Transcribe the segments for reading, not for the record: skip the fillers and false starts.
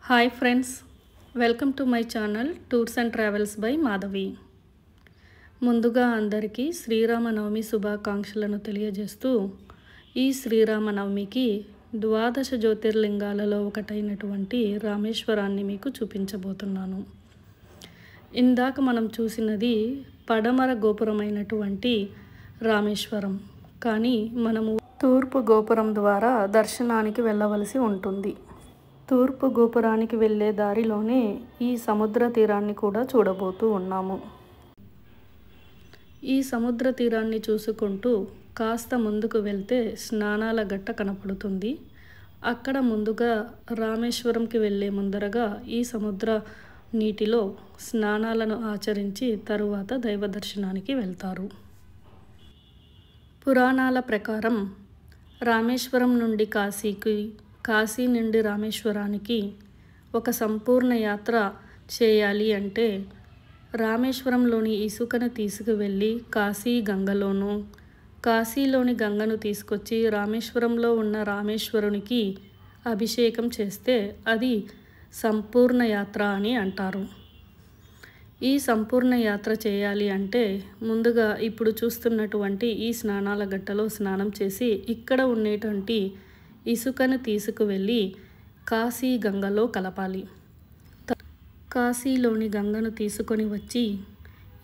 Hi friends, welcome to my channel tours and travels by Madhavi. ముందుగా అందరికీ శ్రీరామనవమి శుభాకాంక్షలను తెలియజేస్తూ ఈ శ్రీరామనవమికి ద్వాదశ జ్యోతిర్లింగాలలో ఒకటైనటువంటి రామేశ్వరాన్ని మీకు చూపించబోతున్నాను. ఇందాక మనం చూసినది పడమర గోపురమైనటువంటి రామేశ్వరం, కానీ మనము తూర్పు గోపురం ద్వారా దర్శనానికి వెళ్ళవలసి ఉంటుంది. తూర్పు గోపురానికి వెళ్ళే దారిలోనే ఈ సముద్ర తీరాన్ని కూడా చూడబోతూ ఉన్నాము. ఈ సముద్ర తీరాన్ని చూసుకుంటూ కాస్త ముందుకు వెళ్తే స్నానాల గట్ట కనపడుతుంది. అక్కడ ముందుగా రామేశ్వరంకి వెళ్ళే ముందరగా ఈ సముద్ర నీటిలో స్నానాలను ఆచరించి తరువాత దైవ దర్శనానికి వెళ్తారు. పురాణాల ప్రకారం రామేశ్వరం నుండి కాశీకి, కాశీ నుండి రామేశ్వరానికి ఒక సంపూర్ణ యాత్ర చేయాలి అంటే రామేశ్వరంలోని ఇసుకను తీసుకువెళ్ళి కాశీ గంగలోను, కాశీలోని గంగను తీసుకొచ్చి రామేశ్వరంలో ఉన్న రామేశ్వరునికి అభిషేకం చేస్తే అది సంపూర్ణ యాత్ర అని అంటారు. ఈ సంపూర్ణ యాత్ర చేయాలి అంటే ముందుగా ఇప్పుడు చూస్తున్నటువంటి ఈ స్నానాల గట్టలో స్నానం చేసి ఇక్కడ ఉండేటువంటి ఇసుకను తీసుకువెళ్ళి కాశీ గంగలో కలపాలి. కాశీలోని గంగను తీసుకొని వచ్చి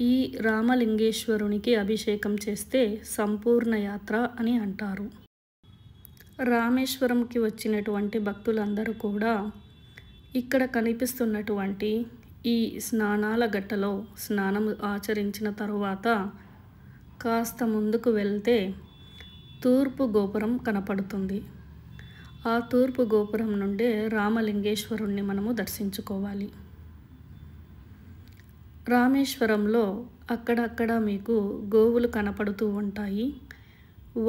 ఈ రామలింగేశ్వరునికి అభిషేకం చేస్తే సంపూర్ణ యాత్ర అని అంటారు. రామేశ్వరంకి వచ్చినటువంటి భక్తులందరూ కూడా ఇక్కడ కనిపిస్తున్నటువంటి ఈ స్నానాల గట్టలో స్నానం ఆచరించిన తరువాత కాస్త ముందుకు వెళ్తే తూర్పు గోపురం కనపడుతుంది. ఆ తూర్పు గోపురం నుండే రామలింగేశ్వరుణ్ణి మనము దర్శించుకోవాలి. రామేశ్వరంలో అక్కడక్కడ మీకు గోవులు కనపడుతూ ఉంటాయి.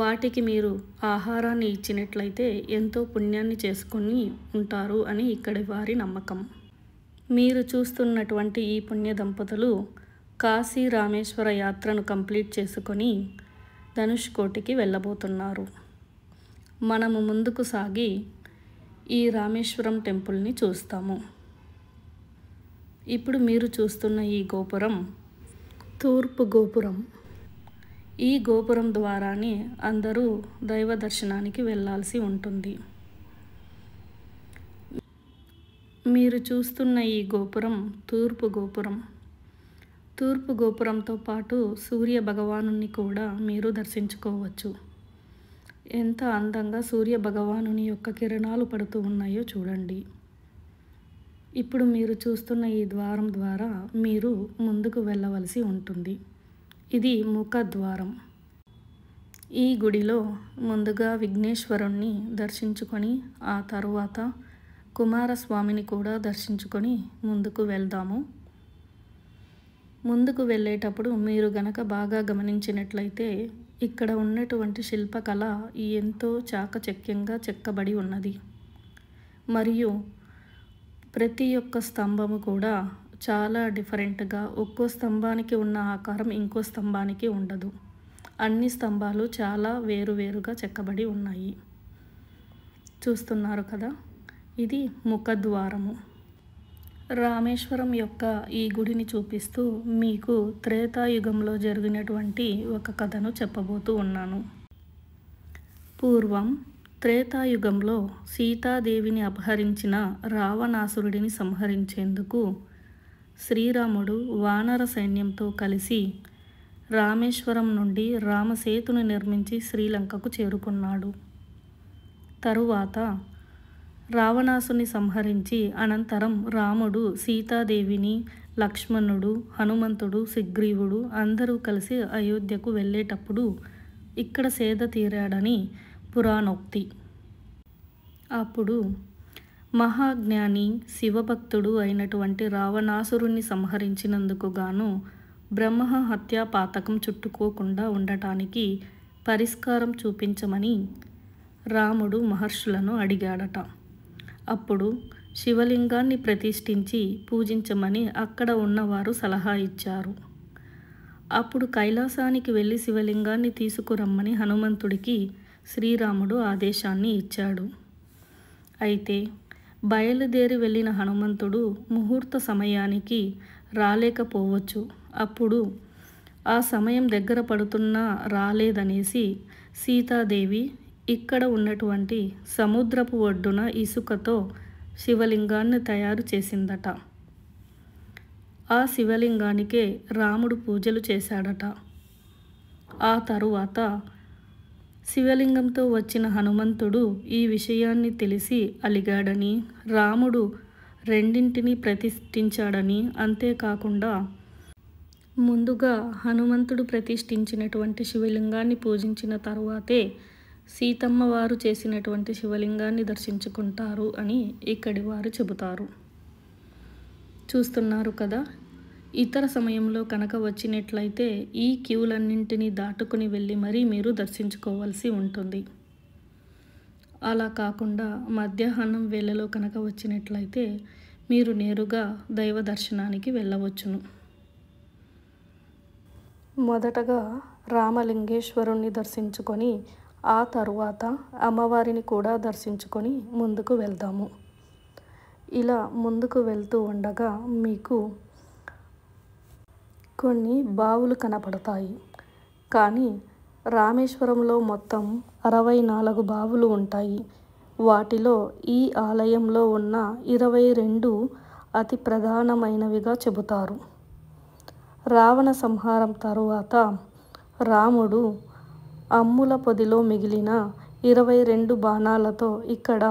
వాటికి మీరు ఆహారాన్ని ఇచ్చినట్లయితే ఎంతో పుణ్యాన్ని చేసుకొని ఉంటారు అని ఇక్కడి వారి నమ్మకం. మీరు చూస్తున్నటువంటి ఈ పుణ్య దంపతులు కాశీ రామేశ్వర యాత్రను కంప్లీట్ చేసుకొని ధనుష్కోటికి వెళ్ళబోతున్నారు. మనము ముందుకు సాగి ఈ రామేశ్వరం టెంపుల్ని చూస్తాము. ఇప్పుడు మీరు చూస్తున్న ఈ గోపురం తూర్పు గోపురం. ఈ గోపురం ద్వారానే అందరూ దైవ దర్శనానికి వెళ్ళాల్సి ఉంటుంది. మీరు చూస్తున్న ఈ గోపురం తూర్పు గోపురం. తూర్పు గోపురంతో పాటు సూర్య భగవానుని కూడా మీరు దర్శించుకోవచ్చు. ఎంత అందంగా సూర్య భగవానుని యొక్క కిరణాలు పడుతూ ఉన్నాయో చూడండి. ఇప్పుడు మీరు చూస్తున్న ఈ ద్వారం ద్వారా మీరు ముందుకు వెళ్ళవలసి ఉంటుంది. ఇది ముఖద్వారం. ఈ గుడిలో ముందుగా విఘ్నేశ్వరుణ్ణి దర్శించుకొని ఆ తరువాత కుమారస్వామిని కూడా దర్శించుకొని ముందుకు వెళ్దాము. ముందుకు వెళ్ళేటప్పుడు మీరు గనక బాగా గమనించినట్లయితే ఇక్కడ ఉన్నటువంటి శిల్పకళ ఎంతో చాకచక్యంగా చెక్కబడి ఉన్నది. మరియు ప్రతి ఒక్క స్తంభము కూడా చాలా డిఫరెంట్గా, ఒక్కో స్తంభానికి ఉన్న ఆకారం ఇంకో స్తంభానికి ఉండదు. అన్ని స్తంభాలు చాలా వేరువేరుగా చెక్కబడి ఉన్నాయి. చూస్తున్నారు కదా, ఇది ముఖద్వారము. రామేశ్వరం యొక్క ఈ గుడిని చూపిస్తూ మీకు త్రేతాయుగంలో జరిగినటువంటి ఒక కథను చెప్పబోతూ ఉన్నాను. పూర్వం త్రేతాయుగంలో సీతాదేవిని అపహరించిన రావణాసురుడిని సంహరించేందుకు శ్రీరాముడు వానర సైన్యంతో కలిసి రామేశ్వరం నుండి రామసేతును నిర్మించి శ్రీలంకకు చేరుకున్నాడు. తరువాత రావణాసుని సంహరించి అనంతరం రాముడు, సీతాదేవిని, లక్ష్మణుడు, హనుమంతుడు, సుగ్రీవుడు అందరూ కలిసి అయోధ్యకు వెళ్ళేటప్పుడు ఇక్కడ సేద తీరాడని పురాణోక్తి. అప్పుడు మహాజ్ఞాని శివభక్తుడు అయినటువంటి రావణాసురుణ్ణి సంహరించినందుకు గాను బ్రహ్మ హత్యా పాతకం చుట్టుకోకుండా ఉండటానికి పరిష్కారం చూపించమని రాముడు మహర్షులను అడిగాడట. అప్పుడు శివలింగాన్ని ప్రతిష్ఠించి పూజించమని అక్కడ ఉన్నవారు సలహా ఇచ్చారు. అప్పుడు కైలాసానికి వెళ్ళి శివలింగాన్ని తీసుకురమ్మని హనుమంతుడికి శ్రీరాముడు ఆదేశాన్ని ఇచ్చాడు. అయితే బయలుదేరి వెళ్ళిన హనుమంతుడు ముహూర్త సమయానికి రాలేకపోవచ్చు. అప్పుడు ఆ సమయం దగ్గర పడుతున్నా రాలేదనేసి సీతాదేవి ఇక్కడ ఉన్నటువంటి సముద్రపు ఒడ్డున ఇసుకతో శివలింగాన్ని తయారు చేసిందట. ఆ శివలింగానికే రాముడు పూజలు చేశాడట. ఆ తరువాత శివలింగంతో వచ్చిన హనుమంతుడు ఈ విషయాన్ని తెలిసి అలిగాడని, రాముడు రెండింటినీ ప్రతిష్ఠించాడని, అంతేకాకుండా ముందుగా హనుమంతుడు ప్రతిష్ఠించినటువంటి శివలింగాన్ని పూజించిన తరువాతే సీతమ్మ వారు చేసినటువంటి శివలింగాన్ని దర్శించుకుంటారు అని ఇక్కడి వారు చెబుతారు. చూస్తున్నారు కదా, ఇతర సమయంలో కనుక వచ్చినట్లయితే ఈ క్యూలన్నింటినీ దాటుకుని వెళ్ళి మరీ మీరు దర్శించుకోవాల్సి ఉంటుంది. అలా కాకుండా మధ్యాహ్నం వేళలో కనుక వచ్చినట్లయితే మీరు నేరుగా దైవ దర్శనానికి వెళ్ళవచ్చును. మొదటగా రామలింగేశ్వరుణ్ణి దర్శించుకొని ఆ తరువాత అమ్మవారిని కూడా దర్శించుకొని ముందుకు వెళ్దాము. ఇలా ముందుకు వెళ్తూ ఉండగా మీకు కొన్ని బావులు కనపడతాయి. కానీ రామేశ్వరంలో మొత్తం 64 బావులు ఉంటాయి. వాటిలో ఈ ఆలయంలో ఉన్న 22 అతి ప్రధానమైనవిగా చెబుతారు. రావణ సంహారం తరువాత రాముడు అమ్ముల పొదిలో మిగిలిన 22 బాణాలతో ఇక్కడ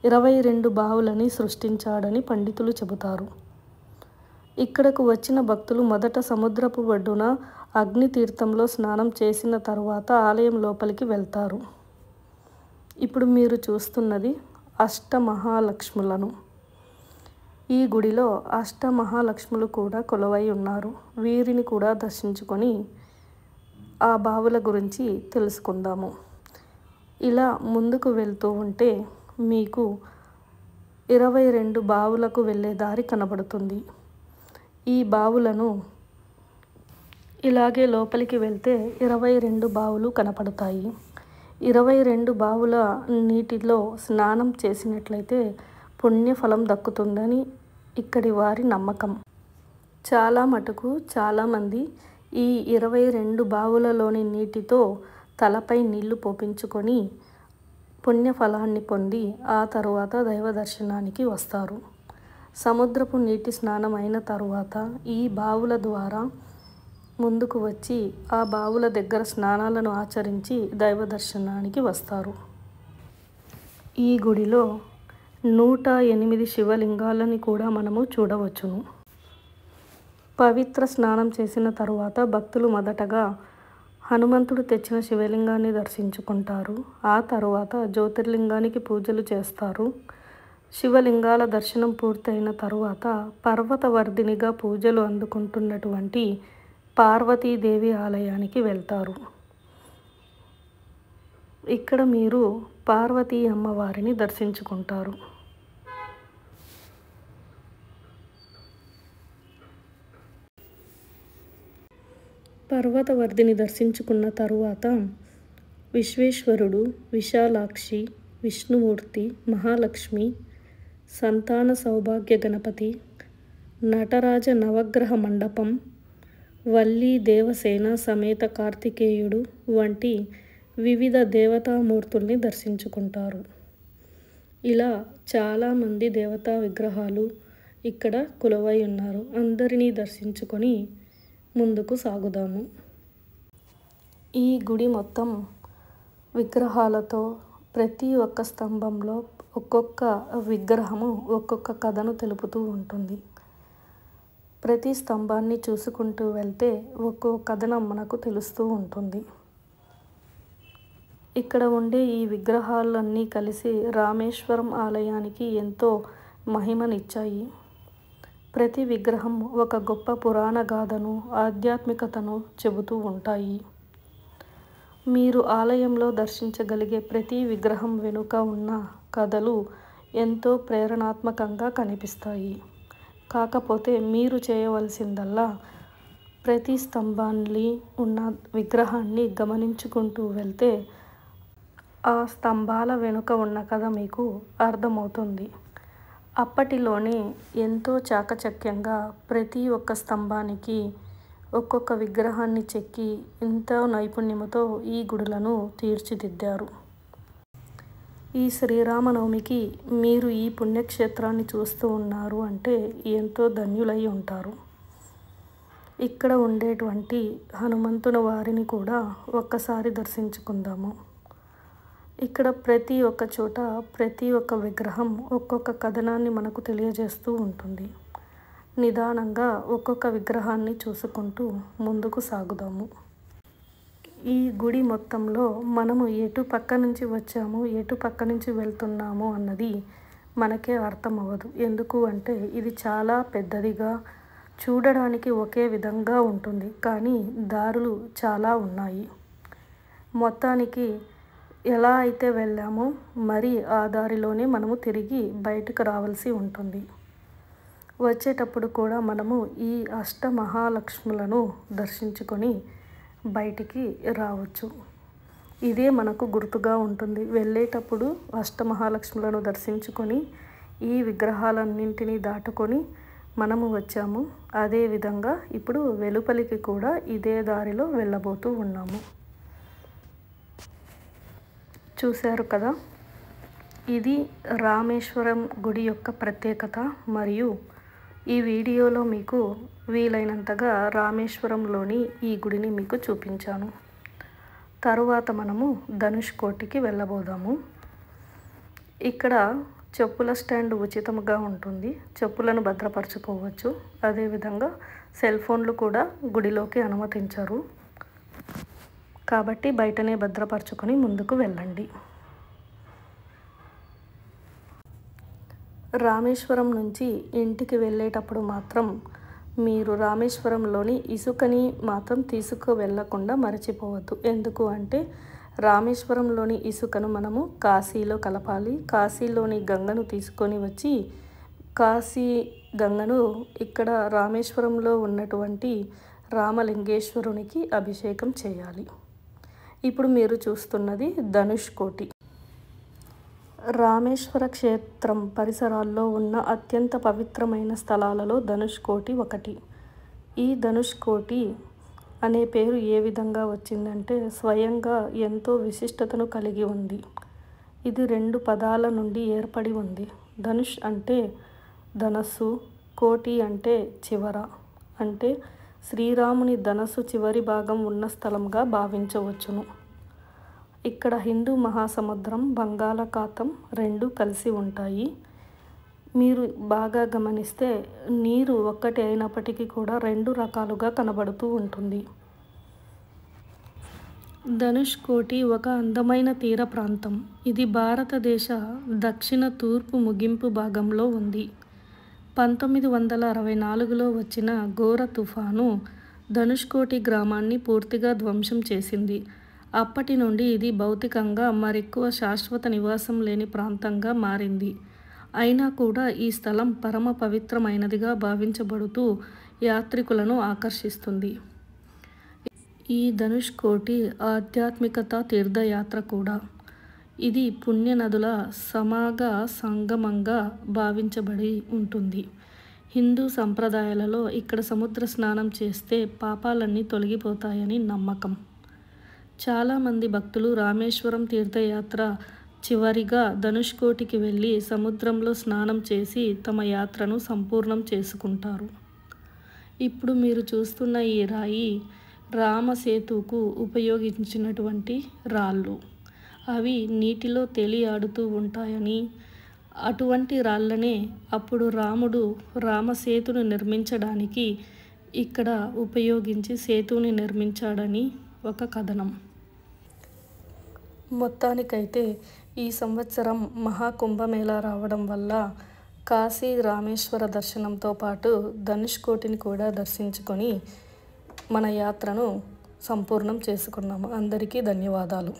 22 బావులని సృష్టించాడని పండితులు చెబుతారు. ఇక్కడకు వచ్చిన భక్తులు మొదట సముద్రపు ఒడ్డున అగ్ని తీర్థంలో స్నానం చేసిన తరువాత ఆలయం లోపలికి వెళ్తారు. ఇప్పుడు మీరు చూస్తున్నది అష్టమహాలక్ష్ములను. ఈ గుడిలో అష్టమహాలక్ష్ములు కూడా కొలువై ఉన్నారు. వీరిని కూడా దర్శించుకొని ఆ బావుల గురించి తెలుసుకుందాము. ఇలా ముందుకు వెళ్తూ ఉంటే మీకు 22 బావులకు వెళ్ళే దారి కనబడుతుంది. ఈ బావులను ఇలాగే లోపలికి వెళ్తే 22 బావులు కనపడతాయి. 22 బావుల నీటిలో స్నానం చేసినట్లయితే పుణ్యఫలం దక్కుతుందని ఇక్కడి వారి నమ్మకం. చాలామంది ఈ 22 బావులలోని నీటితో తలపై నీళ్లు పోపించుకొని పుణ్యఫలాన్ని పొంది ఆ తరువాత దైవ దర్శనానికి వస్తారు. సముద్రపు నీటి స్నానం అయిన తరువాత ఈ బావుల ద్వారా ముందుకు వచ్చి ఆ బావుల దగ్గర స్నానాలను ఆచరించి దైవ దర్శనానికి వస్తారు. ఈ గుడిలో 108 శివలింగాలని కూడా మనము చూడవచ్చును. పవిత్ర స్నానం చేసిన తరువాత భక్తులు మొదటగా హనుమంతుడు తెచ్చిన శివలింగాన్ని దర్శించుకుంటారు. ఆ తరువాత జ్యోతిర్లింగానికి పూజలు చేస్తారు. శివలింగాల దర్శనం పూర్తయిన తరువాత పర్వతవర్ధినిగా పూజలు అందుకుంటున్నటువంటి పార్వతీదేవి ఆలయానికి వెళ్తారు. ఇక్కడ మీరు పార్వతీ అమ్మవారిని దర్శించుకుంటారు. పర్వతవర్ధిని దర్శించుకున్న తరువాత విశ్వేశ్వరుడు, విశాలాక్షి, విష్ణుమూర్తి, మహాలక్ష్మి, సంతాన సౌభాగ్య గణపతి, నటరాజ నవగ్రహ మండపం, వల్లీ దేవసేన సమేత కార్తికేయుడు వంటి వివిధ దేవతామూర్తుల్ని దర్శించుకుంటారు. ఇలా చాలామంది దేవతా విగ్రహాలు ఇక్కడ కొలువై ఉన్నారు. అందరినీ దర్శించుకొని ముందుకు సాగుదాము. ఈ గుడి మొత్తం విగ్రహాలతో ప్రతి ఒక్క స్తంభంలో ఒక్కొక్క విగ్రహము ఒక్కొక్క కథను తెలుపుతూ ఉంటుంది. ప్రతి స్తంభాన్ని చూసుకుంటూ వెళ్తే ఒక్కో కథనం మనకు తెలుస్తూ ఉంటుంది. ఇక్కడ ఉండే ఈ విగ్రహాలన్నీ కలిసి రామేశ్వరం ఆలయానికి ఎంతో మహిమనిచ్చాయి. ప్రతి విగ్రహం ఒక గొప్ప పురాణ గాథను, ఆధ్యాత్మికతను చెబుతూ ఉంటాయి. మీరు ఆలయంలో దర్శించగలిగే ప్రతి విగ్రహం వెనుక ఉన్న కథలు ఎంతో ప్రేరణాత్మకంగా కనిపిస్తాయి. కాకపోతే మీరు చేయవలసిందల్లా ప్రతి స్తంభాన్ని ఉన్న విగ్రహాన్ని గమనించుకుంటూ వెళ్తే ఆ స్తంభాల వెనుక ఉన్న కథ మీకు అర్థమవుతుంది. అప్పటిలోనే ఎంతో చాకచక్యంగా ప్రతి ఒక్క స్తంభానికి ఒక్కొక్క విగ్రహాన్ని చెక్కి ఎంతో నైపుణ్యముతో ఈ గుడులను తీర్చిదిద్దారు. ఈ శ్రీరామనవమికి మీరు ఈ పుణ్యక్షేత్రాన్ని చూస్తూ ఉన్నారు అంటే ఎంతో ధన్యులై ఉంటారు. ఇక్కడ ఉండేటువంటి హనుమంతుని వారిని కూడా ఒక్కసారి దర్శించుకుందాము. ఇక్కడ ప్రతి ఒక్క చోట ప్రతి ఒక్క విగ్రహం ఒక్కొక్క కథనాన్ని మనకు తెలియజేస్తూ ఉంటుంది. నిదానంగా ఒక్కొక్క విగ్రహాన్ని చూసుకుంటూ ముందుకు సాగుదాము. ఈ గుడి మొత్తంలో మనము ఎటు పక్క నుంచి వచ్చాము, ఎటు పక్క నుంచి వెళ్తున్నాము అన్నది మనకే అర్థం అవ్వదు. ఎందుకు అంటే ఇది చాలా పెద్దదిగా, చూడడానికి ఒకే విధంగా ఉంటుంది, కానీ దారులు చాలా ఉన్నాయి. మొత్తానికి ఎలా అయితే వెళ్ళామో మరి ఆ దారిలోనే మనము తిరిగి బయటకు రావాల్సి ఉంటుంది. వచ్చేటప్పుడు కూడా మనము ఈ అష్టమహాలక్ష్ములను దర్శించుకొని బయటికి రావచ్చు. ఇదే మనకు గుర్తుగా ఉంటుంది. వెళ్ళేటప్పుడు అష్టమహాలక్ష్ములను దర్శించుకొని ఈ విగ్రహాలన్నింటినీ దాటుకొని మనము వచ్చాము. అదేవిధంగా ఇప్పుడు వెలుపలికి కూడా ఇదే దారిలో వెళ్ళబోతూ ఉన్నాము. చూశారు కదా, ఇది రామేశ్వరం గుడి యొక్క ప్రత్యేకత. మరియు ఈ వీడియోలో మీకు వీలైనంతగా రామేశ్వరంలోని ఈ గుడిని మీకు చూపించాను. తరువాత మనము ధనుష్కోటికి వెళ్ళబోదాము. ఇక్కడ చెప్పుల స్టాండ్ ఉచితంగా ఉంటుంది. చెప్పులను భద్రపరచుకోవచ్చు. అదేవిధంగా సెల్ ఫోన్లు కూడా గుడిలోకి అనుమతించరు. కాబట్టి బయటనే భద్రపరచుకొని ముందుకు వెళ్ళండి. రామేశ్వరం నుంచి ఇంటికి వెళ్ళేటప్పుడు మాత్రం మీరు రామేశ్వరంలోని ఇసుకని మాత్రం తీసుకు వెళ్ళకుండా మర్చిపోవద్దు. ఎందుకు అంటే రామేశ్వరంలోని ఇసుకను మనము కాశీలో కలపాలి. కాశీలోని గంగను తీసుకొని వచ్చి కాశీ గంగను ఇక్కడ రామేశ్వరంలో ఉన్నటువంటి రామలింగేశ్వరునికి అభిషేకం చేయాలి. ఇప్పుడు మీరు చూస్తున్నది ధనుష్కోటి. రామేశ్వర క్షేత్రం పరిసరాల్లో ఉన్న అత్యంత పవిత్రమైన స్థలాలలో ధనుష్కోటి ఒకటి. ఈ ధనుష్కోటి అనే పేరు ఏ విధంగా వచ్చిందంటే స్వయంగా ఎంతో విశిష్టతను కలిగి ఉంది. ఇది 2 పదాల నుండి ఏర్పడి ఉంది. ధనుష్ అంటే ధనస్సు, కోటి అంటే చివర, అంటే శ్రీరాముని ధనస్సు చివరి భాగం ఉన్న స్థలంగా భావించవచ్చును. ఇక్కడ హిందూ మహాసముద్రం, బంగాళాఖాతం 2 కలిసి ఉంటాయి. మీరు బాగా గమనిస్తే నీరు ఒక్కటి అయినప్పటికీ కూడా 2 రకాలుగా కనబడుతూ ఉంటుంది. ధనుష్కోటి ఒక అందమైన తీర ప్రాంతం. ఇది భారతదేశ దక్షిణ తూర్పు ముగింపు భాగంలో ఉంది. 1964లో వచ్చిన ఘోర తుఫాను ధనుష్కోటి గ్రామాన్ని పూర్తిగా ధ్వంసం చేసింది. అప్పటి నుండి ఇది భౌతికంగా మరెక్కువ శాశ్వత నివాసం లేని ప్రాంతంగా మారింది. అయినా కూడా ఈ స్థలం పరమ పవిత్రమైనదిగా భావించబడుతూ యాత్రికులను ఆకర్షిస్తుంది. ఈ ధనుష్కోటి ఆధ్యాత్మికత తీర్థయాత్ర కూడా. ఇది పుణ్యనదుల సమాగ సంగమంగా భావించబడి ఉంటుంది. హిందూ సంప్రదాయాలలో ఇక్కడ సముద్ర స్నానం చేస్తే పాపాలన్నీ తొలగిపోతాయని నమ్మకం. చాలామంది భక్తులు రామేశ్వరం తీర్థయాత్ర చివరిగా ధనుష్కోటికి వెళ్ళి సముద్రంలో స్నానం చేసి తమ యాత్రను సంపూర్ణం చేసుకుంటారు. ఇప్పుడు మీరు చూస్తున్న ఈ రాయి రామసేతుకు ఉపయోగించినటువంటి రాళ్ళు. అవి నీటిలో తేలియాడుతూ ఉంటాయని, అటువంటి రాళ్ళనే అప్పుడు రాముడు రామసేతును నిర్మించడానికి ఇక్కడ ఉపయోగించి సేతుని నిర్మించాడని ఒక కథనం. మొత్తానికైతే ఈ సంవత్సరం మహాకుంభమేళా రావడం వల్ల కాశీ రామేశ్వర దర్శనంతో పాటు ధనుష్కోటిని కూడా దర్శించుకొని మన యాత్రను సంపూర్ణం చేసుకున్నాము. అందరికీ ధన్యవాదాలు.